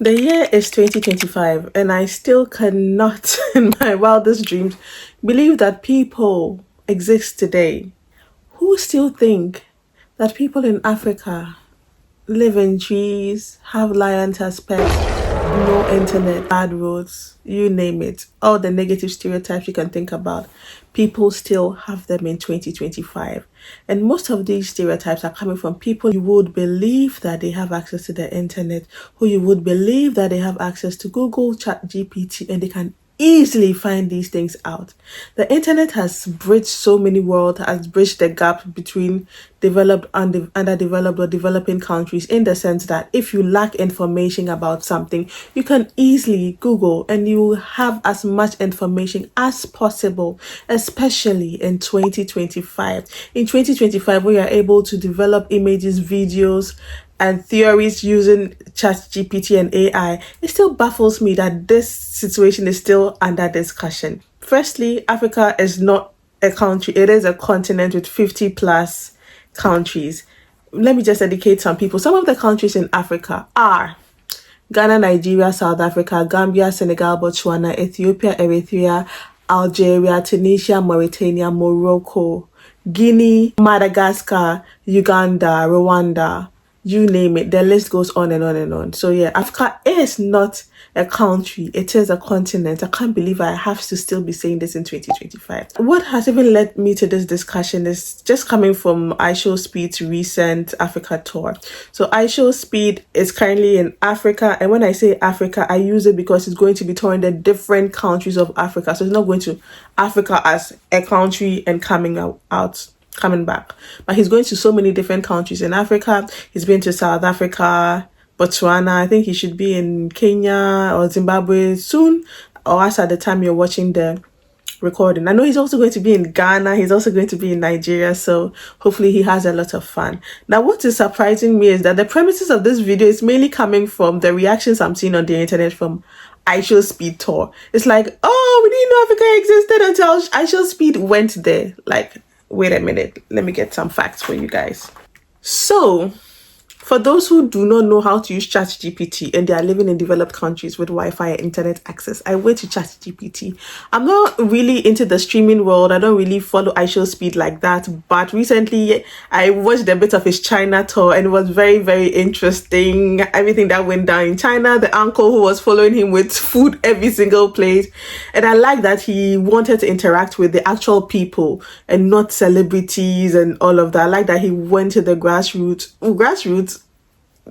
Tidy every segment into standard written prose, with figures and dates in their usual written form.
The year is 2025, and I still cannot, in my wildest dreams, believe that people exist today who still think that people in Africa live in trees, have lions as pets, no internet, bad roads, you name it. All the negative stereotypes you can think about, people still have them in 2025. And most of these stereotypes are coming from people you would believe that they have access to the internet, who you would believe that they have access to Google, Chat GPT, and they can easily find these things out. The internet has bridged so many worlds, has bridged the gap between developed and underdeveloped or developing countries, in the sense that if you lack information about something, you can easily Google and you will have as much information as possible, especially in 2025. In 2025, we are able to develop images, videos, and theories using ChatGPT and AI, it still baffles me that this situation is still under discussion. Firstly, Africa is not a country, it is a continent with 50 plus countries. Let me just educate some people. Some of the countries in Africa are Ghana, Nigeria, South Africa, Gambia, Senegal, Botswana, Ethiopia, Eritrea, Algeria, Tunisia, Mauritania, Morocco, Guinea, Madagascar, Uganda, Rwanda, you name it. The list goes on and on and on. So yeah, Africa is not a country, it is a continent. I can't believe I have to still be saying this in 2025. What has even led me to this discussion is just coming from Ishowspeed's recent Africa tour. So Ishowspeed is currently in Africa, and when I say Africa, I use it because it's going to be touring the different countries of Africa. So it's not going to Africa as a country and coming back, but he's going to so many different countries in Africa. He's been to South Africa, Botswana. I think he should be in Kenya or Zimbabwe soon, or as at the time you're watching the recording. I know he's also going to be in Ghana. He's also going to be in Nigeria. So hopefully he has a lot of fun. Now, what is surprising me is that the premises of this video is mainly coming from the reactions I'm seeing on the internet from Ishowspeed tour. It's like, oh, we didn't know Africa existed until Ishowspeed went there. Like, wait a minute, let me get some facts for you guys. So, for those who do not know how to use ChatGPT and they are living in developed countries with Wi-Fi and internet access, I went to ChatGPT. I'm not really into the streaming world. I don't really follow Ishowspeed like that. But recently, I watched a bit of his China tour and it was very, very interesting. Everything that went down in China, the uncle who was following him with food every single plate. And I like that he wanted to interact with the actual people and not celebrities and all of that. I like that he went to the grassroots.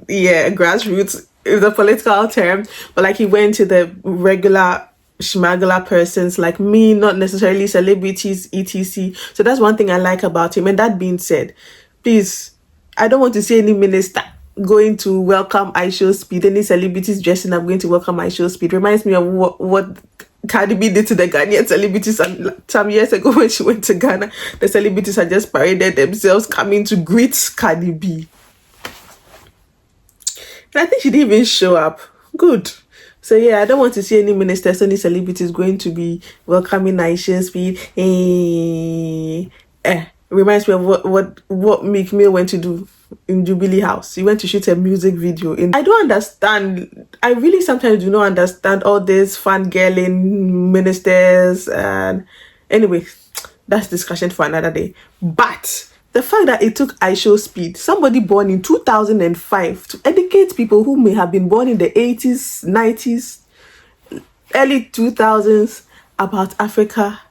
Yeah, grassroots is a political term, but like he went to the regular schmagula persons like me, not necessarily celebrities, etc. So that's one thing I like about him. And that being said, please, I don't want to see any minister going to welcome Ishowspeed, any celebrities dressing up going to welcome Ishowspeed. Reminds me of what Cardi B did to the Ghanaian celebrities some years ago when she went to Ghana. The celebrities had just paraded themselves coming to greet Cardi B. I think she didn't even show up. Good. So yeah, I don't want to see any ministers, any celebrities going to be welcoming Ishowspeed. Reminds me of what Meek Mill went to do in Jubilee House. He went to shoot a music video. I don't understand. I really sometimes do not understand all this fangirling ministers. And anyway, that's discussion for another day. But the fact that it took Ishowspeed, somebody born in 2005, to educate people who may have been born in the 80s, 90s, early 2000s about Africa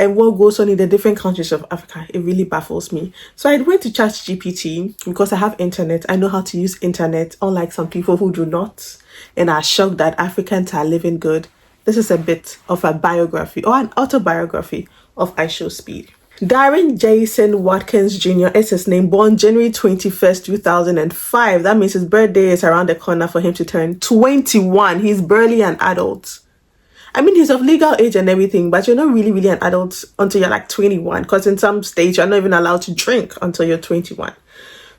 and what goes on in the different countries of Africa, it really baffles me. So I went to ChatGPT because I have internet. I know how to use internet, unlike some people who do not, and are shocked that Africans are living good. This is a bit of a biography or an autobiography of Ishowspeed. Darren Jason Watkins Jr. is his name, born January 21st, 2005. That means his birthday is around the corner for him to turn 21. He's barely an adult. I mean, he's of legal age and everything, but you're not really an adult until you're like 21, because in some states, you're not even allowed to drink until you're 21.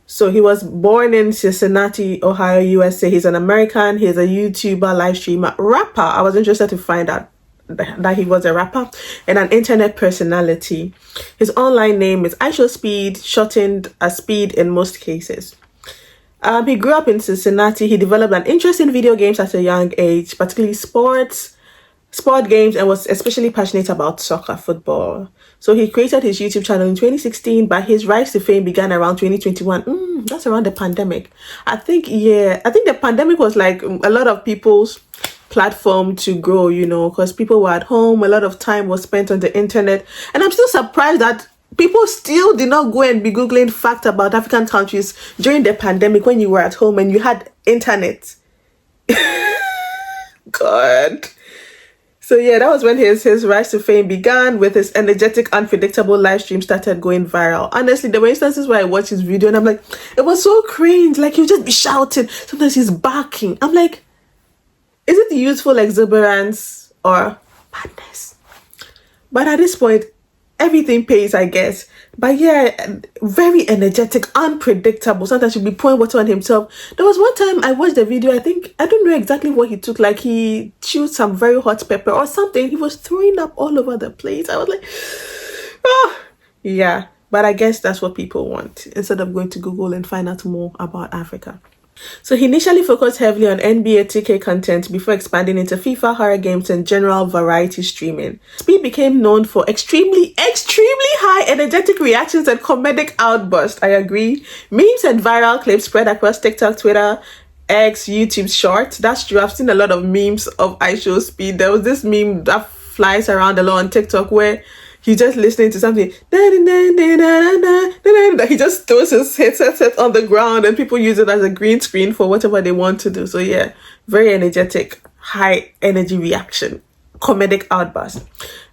So he was born in Cincinnati, Ohio, USA. He's an American. He's a YouTuber, live streamer, rapper. I was interested to find out that he was a rapper and an internet personality. His online name is Ishowspeed, shortened as Speed in most cases. He grew up in Cincinnati. He developed an interest in video games at a young age, particularly sport games, and was especially passionate about soccer, football. So he created his YouTube channel in 2016, but his rise to fame began around 2021. That's around the pandemic. I think the pandemic was like a lot of people's platform to grow, because people were at home. A lot of time was spent on the internet. And I'm still surprised that people still did not go and be Googling facts about African countries during the pandemic when you were at home and you had internet. God. So yeah, that was when his rise to fame began, with his energetic, unpredictable live stream started going viral. Honestly, there were instances where I watched his video and I'm like, it was so cringe. Like, he'll just be shouting. Sometimes he's barking. I'm like, is it youthful exuberance or madness? But at this point, everything pays, I guess. But yeah, very energetic, unpredictable. Sometimes he'll be pouring water on himself. There was one time I watched the video, I don't know exactly what he took. Like, he chewed some very hot pepper or something. He was throwing up all over the place. I was like, oh, yeah. But I guess that's what people want, instead of going to Google and find out more about Africa. So he initially focused heavily on NBA 2K content before expanding into FIFA, horror games, and general variety streaming. Speed became known for extremely high energetic reactions and comedic outbursts. I agree. Memes and viral clips spread across TikTok, Twitter, X, YouTube Shorts. That's true. I've seen a lot of memes of Ishowspeed. There was this meme that flies around a lot on TikTok where he's just listening to something. He just throws his headset on the ground and people use it as a green screen for whatever they want to do. So yeah, very energetic, high energy reaction, comedic outburst.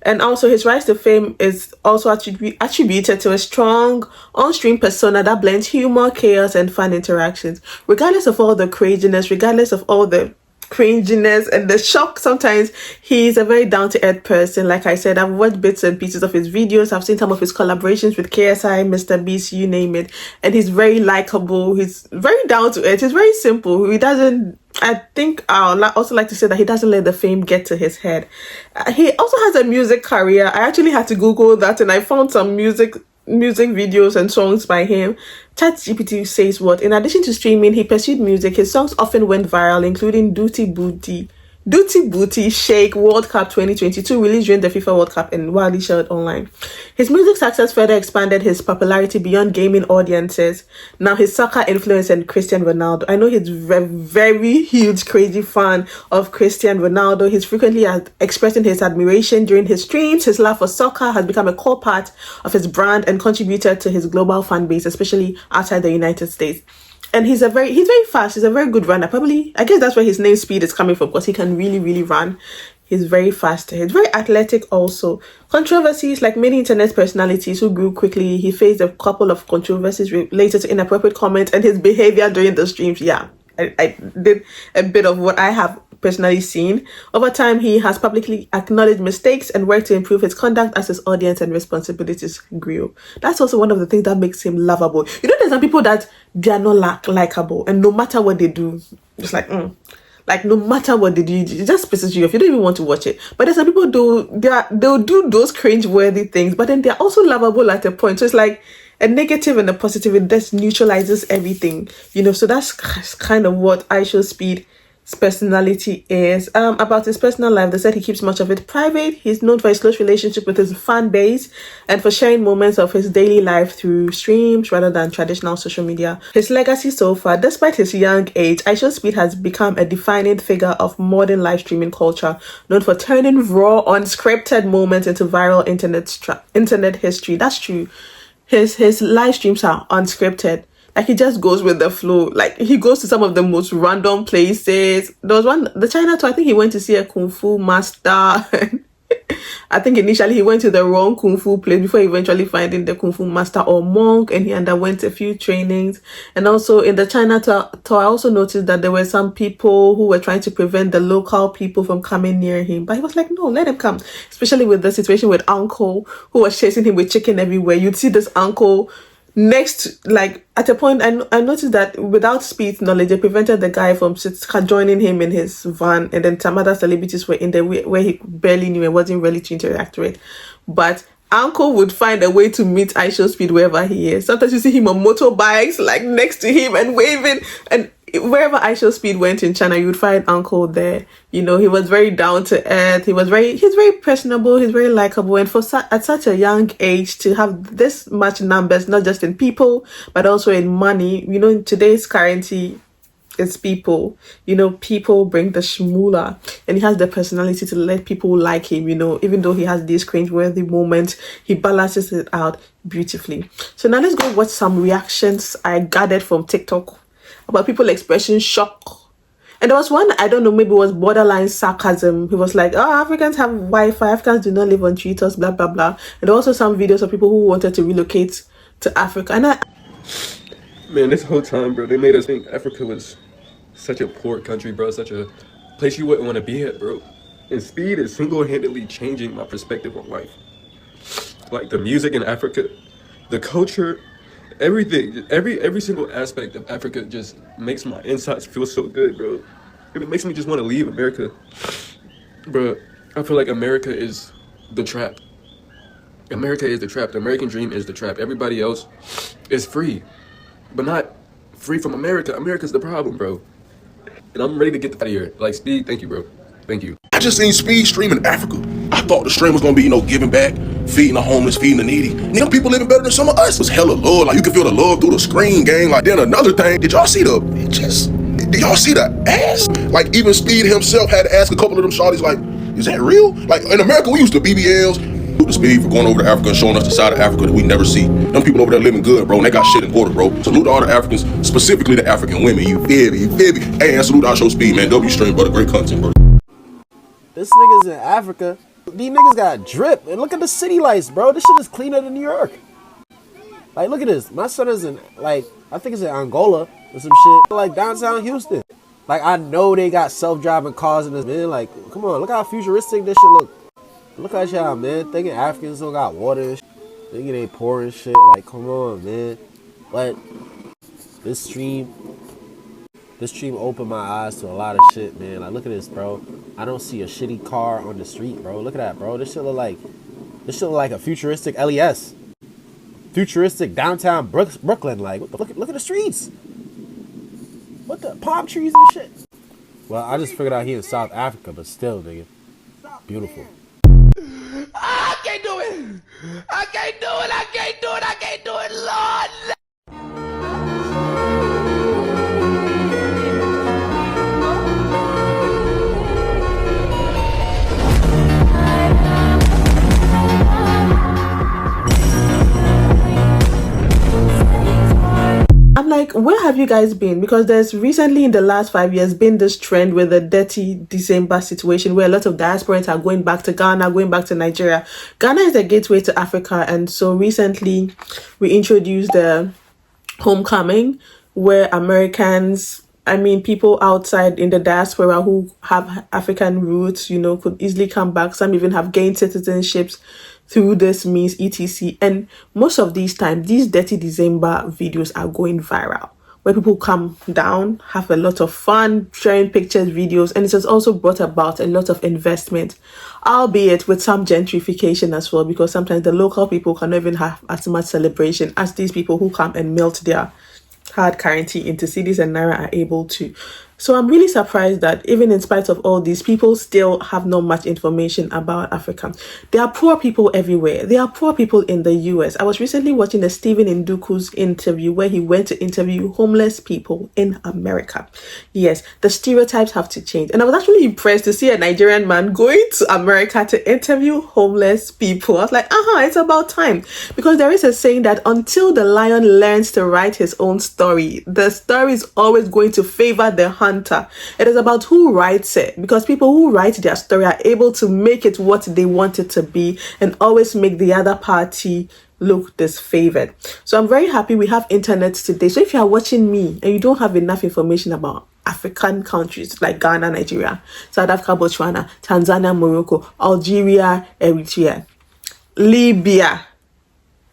And also his rise to fame is also attributed to a strong on-stream persona that blends humor, chaos, and fun interactions. Regardless of all the craziness, regardless of all the cringiness and the shock, sometimes he's a very down-to-earth person. Like I said, I've watched bits and pieces of his videos. I've seen some of his collaborations with KSI, Mr. Beast, you name it, and he's very likable. He's very down-to-earth. He's very simple. He doesn't, I think I'll also like to say that he doesn't let the fame get to his head. He also has a music career. I actually had to Google that and I found some music videos and songs by him. ChatGPT says what? In addition to streaming, he pursued music. His songs often went viral, including Duty Booty, Shake, World Cup 2022, released during the FIFA World Cup and widely shared online. His music success further expanded his popularity beyond gaming audiences. Now his soccer influence and Cristiano Ronaldo. I know he's a very huge, crazy fan of Cristiano Ronaldo. He's frequently expressing his admiration during his streams. His love for soccer has become a core part of his brand and contributed to his global fan base, especially outside the United States. And he's very fast. He's a very good runner. Probably, I guess that's where his name Speed is coming from, because he can really run. He's very fast. He's very athletic also. Controversies, like many internet personalities who grew quickly, he faced a couple of controversies related to inappropriate comments and his behavior during the streams. Yeah, I did a bit of what I have personally seen. Over time, he has publicly acknowledged mistakes and worked to improve his conduct as his audience and responsibilities grew. That's also one of the things that makes him lovable. There's some people that they are not likable, and no matter what they do, it's like no matter what they do, it just pisses you off. You don't even want to watch it. But there's some people they'll do those cringe-worthy things, but then they're also lovable at a point. So it's like a negative and a positive. It just neutralizes everything, So that's kind of what Ishowspeed's personality is. About his personal life, they said he keeps much of it private. He's known for his close relationship with his fan base and for sharing moments of his daily life through streams rather than traditional social media. His legacy so far: despite his young age, Ishowspeed has become a defining figure of modern live streaming culture, known for turning raw, unscripted moments into viral internet history. That's true. His live streams are unscripted. Like, he just goes with the flow. Like, he goes to some of the most random places. There was one, the China tour, I think he went to see a Kung Fu master. I think initially he went to the wrong Kung Fu place before eventually finding the Kung Fu master or monk, and he underwent a few trainings. And also in the China tour, I also noticed that there were some people who were trying to prevent the local people from coming near him. But he was like, no, let them come. Especially with the situation with Uncle, who was chasing him with chicken everywhere. You'd see this uncle next, like at a point, I noticed that without Speed's knowledge, they prevented the guy from joining him in his van, and then some other celebrities were in there where he barely knew and wasn't ready to interact with. But uncle would find a way to meet Ishowspeed wherever he is. Sometimes you see him on motorbikes, like next to him and waving. And wherever Ishowspeed went in China, you would find uncle there. You know, he was very down to earth. He's very personable. He's very likable. And at such a young age to have this much numbers, not just in people, but also in money. You know, in today's currency, it's people. You know, people bring the shmoolah, and he has the personality to let people like him. You know, even though he has these cringe-worthy moments, he balances it out beautifully. So now let's go watch some reactions I gathered from TikTok about people expressing shock. And there was one, I don't know, maybe it was borderline sarcasm. He was like, oh, Africans have Wi-Fi, Africans do not live on Cheetos, blah blah blah. And also some videos of people who wanted to relocate to Africa. And man, this whole time, bro, they made us think Africa was such a poor country, bro, such a place you wouldn't want to be at, bro. And Speed is single-handedly changing my perspective on life. Like the music in Africa, the culture, everything, every single aspect of Africa just makes my insides feel so good, bro. It makes me just want to leave America. Bro, I feel like America is the trap. America is the trap. The American dream is the trap. Everybody else is free, but not free from America. America's the problem, bro. And I'm ready to get out of here. Like, Speed, thank you, bro. Thank you. I just seen Speed stream in Africa. I thought the stream was gonna be, giving back, feeding the homeless, feeding the needy. Them people living better than some of us. It was hella love. Like, you can feel the love through the screen, gang. Like, then another thing, did y'all see the ass? Like, even Speed himself had to ask a couple of them shawties, like, is that real? Like, in America, we used to BBLs. The Speed for going over to Africa and showing us the side of Africa that we never see. Them people over there living good, bro, and they got shit in order, bro. Salute to all the Africans, specifically the African women. You feel me? Hey, and salute to Ishowspeed, man. W stream, brother. Great content, bro. This nigga's in Africa. These niggas got drip. And look at the city lights, bro. This shit is cleaner than New York. Like, look at this. My son is in, like, I think it's in Angola or some shit. Like, downtown Houston. Like, I know they got self-driving cars in this, man. Like, come on. Look how futuristic this shit look. Look at y'all, man. Thinking Africans don't got water and shit. Thinking they poor and shit. Like, come on, man. But this stream opened my eyes to a lot of shit, man. Like, look at this, bro. I don't see a shitty car on the street, bro. Look at that, bro. This shit look like a futuristic LES. Futuristic downtown Brooklyn. Like, look at the streets. What the palm trees and shit. Well, I just figured out he in South Africa, but still, nigga, beautiful. I can't do it. I can't do it. I can't do it. I can't do it, Lord. I'm like, where have you guys been? Because there's recently in the last 5 years been this trend with the dirty December situation where a lot of diasporans are going back to Ghana, going back to Nigeria. Ghana is the gateway to Africa, and so recently we introduced the homecoming where Americans, people outside in the diaspora who have African roots, could easily come back. Some even have gained citizenships through this means, etc. And most of these times, these dirty December videos are going viral, where people come down, have a lot of fun, sharing pictures, videos, and it has also brought about a lot of investment, albeit with some gentrification as well, because sometimes the local people cannot even have as much celebration as these people who come and melt their hard currency into cedis and naira are able to. So I'm really surprised that even in spite of all these, people still have not much information about Africa. There are poor people everywhere. There are poor people in the US. I was recently watching a Stephen Nduku's interview where he went to interview homeless people in America. Yes, the stereotypes have to change. And I was actually impressed to see a Nigerian man going to America to interview homeless people. I was like, it's about time. Because there is a saying that until the lion learns to write his own story, the story is always going to favor the hunter. It is about who writes it, because people who write their story are able to make it what they want it to be and always make the other party look disfavored. So I'm very happy we have internet today. So if you are watching me and you don't have enough information about African countries like Ghana, Nigeria, South Africa, Botswana, Tanzania, Morocco, Algeria, Eritrea, Libya,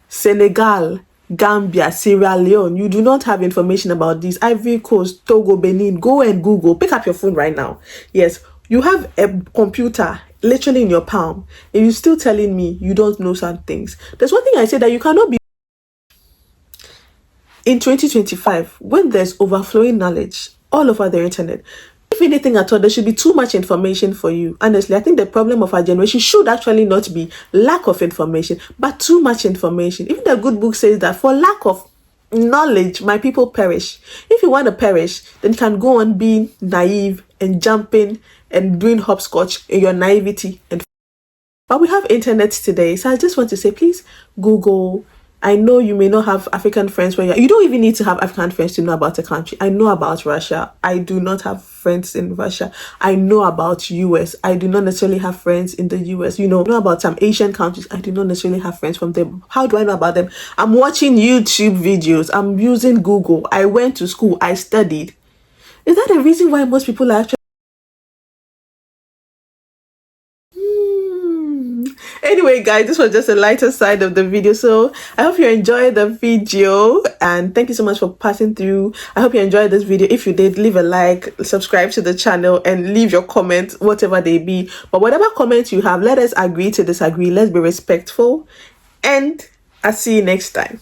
Senegal, Gambia, Sierra Leone, you do not have information about these, Ivory Coast, Togo, Benin, go and Google. Pick up your phone right now. Yes, you have a computer, literally in your palm, and you're still telling me you don't know some things. There's one thing I say, that you cannot be in 2025 when there's overflowing knowledge all over the internet. If anything at all, there should be too much information for you. Honestly, I think the problem of our generation should actually not be lack of information, but too much information. Even the good book says that for lack of knowledge, my people perish. If you want to perish, then you can go on being naive and jumping and doing hopscotch in your naivety. But we have internet today, so I just want to say, please Google. I know you may not have African friends where you don't even need to have African friends to know about a country. I know about Russia. I do not have friends in Russia. I know about US. I do not necessarily have friends in the US. You know about some Asian countries. I do not necessarily have friends from them. How do I know about them? I'm watching YouTube videos. I'm using Google. I went to school. I studied. Is that the reason why most people are actually... Anyway, guys, this was just a lighter side of the video, so I hope you enjoyed the video, and thank you so much for passing through. I hope you enjoyed this video. If you did, leave a like, subscribe to the channel, and leave your comments, whatever they be. But whatever comments you have, let us agree to disagree. Let's be respectful, and I'll see you next time.